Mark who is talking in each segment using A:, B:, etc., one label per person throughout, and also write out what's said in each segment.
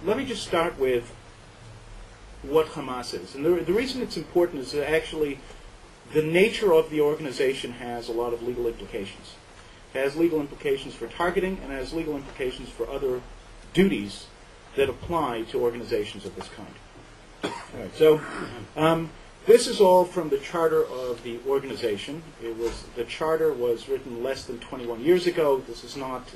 A: let me just start with what Hamas is. And the reason it's important is that actually the nature of the organization has a lot of legal implications. It has legal implications for targeting and has legal implications for other duties that apply to organizations of this kind. All right, so this is all from the charter of the organization. The charter was written less than 21 years ago. This is not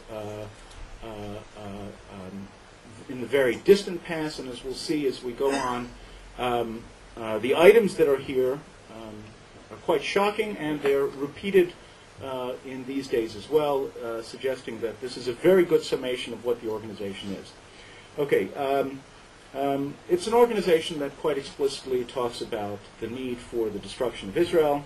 A: in the very distant past, and as we'll see as we go on, the items that are here are quite shocking, and they're repeated in these days as well, suggesting that this is a very good summation of what the organization is. Okay, it's an organization that quite explicitly talks about the need for the destruction of Israel.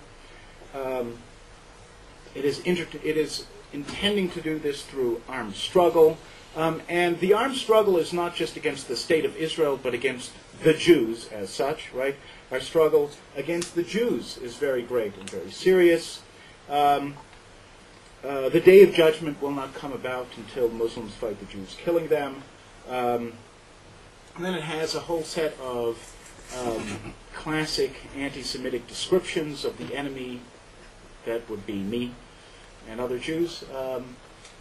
A: It is intending to do this through armed struggle. And the armed struggle is not just against the state of Israel, but against the Jews as such, right? Our struggle against the Jews is very great and very serious. The day of judgment will not come about until Muslims fight the Jews, killing them. And then it has a whole set of classic anti-Semitic descriptions of the enemy, that would be me and other Jews,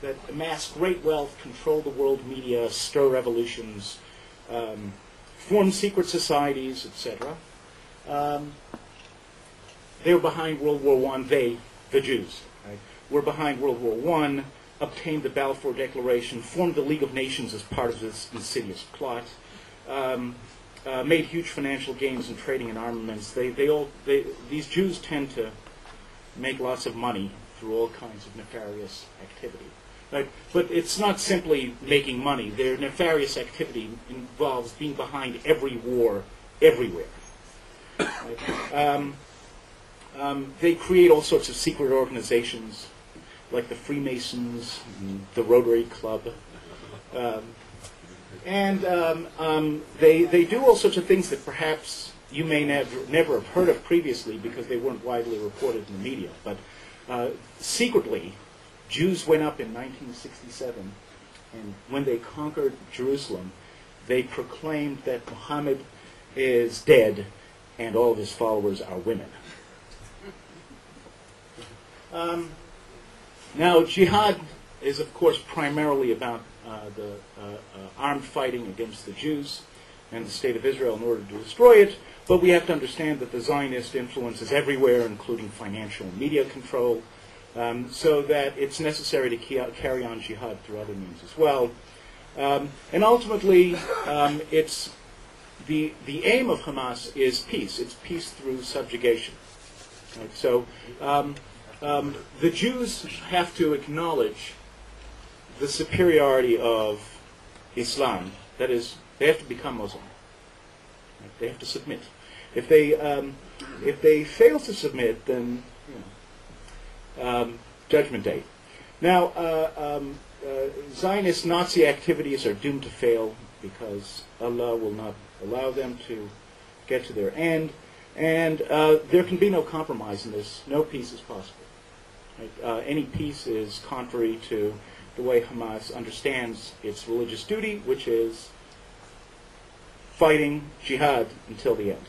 A: that amass great wealth, control the world media, stir revolutions, form secret societies, etc. They were behind World War I, the Jews, right, were behind World War I, obtained the Balfour Declaration, formed the League of Nations as part of this insidious plot, made huge financial gains in trading in armaments. These Jews tend to make lots of money through all kinds of nefarious activity. Right? But it's not simply making money. Their nefarious activity involves being behind every war, everywhere. Right? They create all sorts of secret organizations, like the Freemasons, the Rotary Club. They do all sorts of things that perhaps you may never have heard of previously because they weren't widely reported in the media. But secretly, Jews went up in 1967, and when they conquered Jerusalem, they proclaimed that Muhammad is dead and all of his followers are women. Now, jihad is, of course, primarily about the armed fighting against the Jews and the state of Israel in order to destroy it, but we have to understand that the Zionist influence is everywhere, including financial and media control, so that it's necessary to carry on jihad through other means as well. And ultimately, it's the aim of Hamas is peace. It's peace through subjugation. Right? So the Jews have to acknowledge the superiority of Islam. That is, they have to become Muslim. Right? They have to submit. If they fail to submit, then Judgment Day. Now, Zionist Nazi activities are doomed to fail because Allah will not allow them to get to their end, and there can be no compromise in this. No peace is possible. Right? Any peace is contrary to the way Hamas understands its religious duty, which is fighting jihad until the end.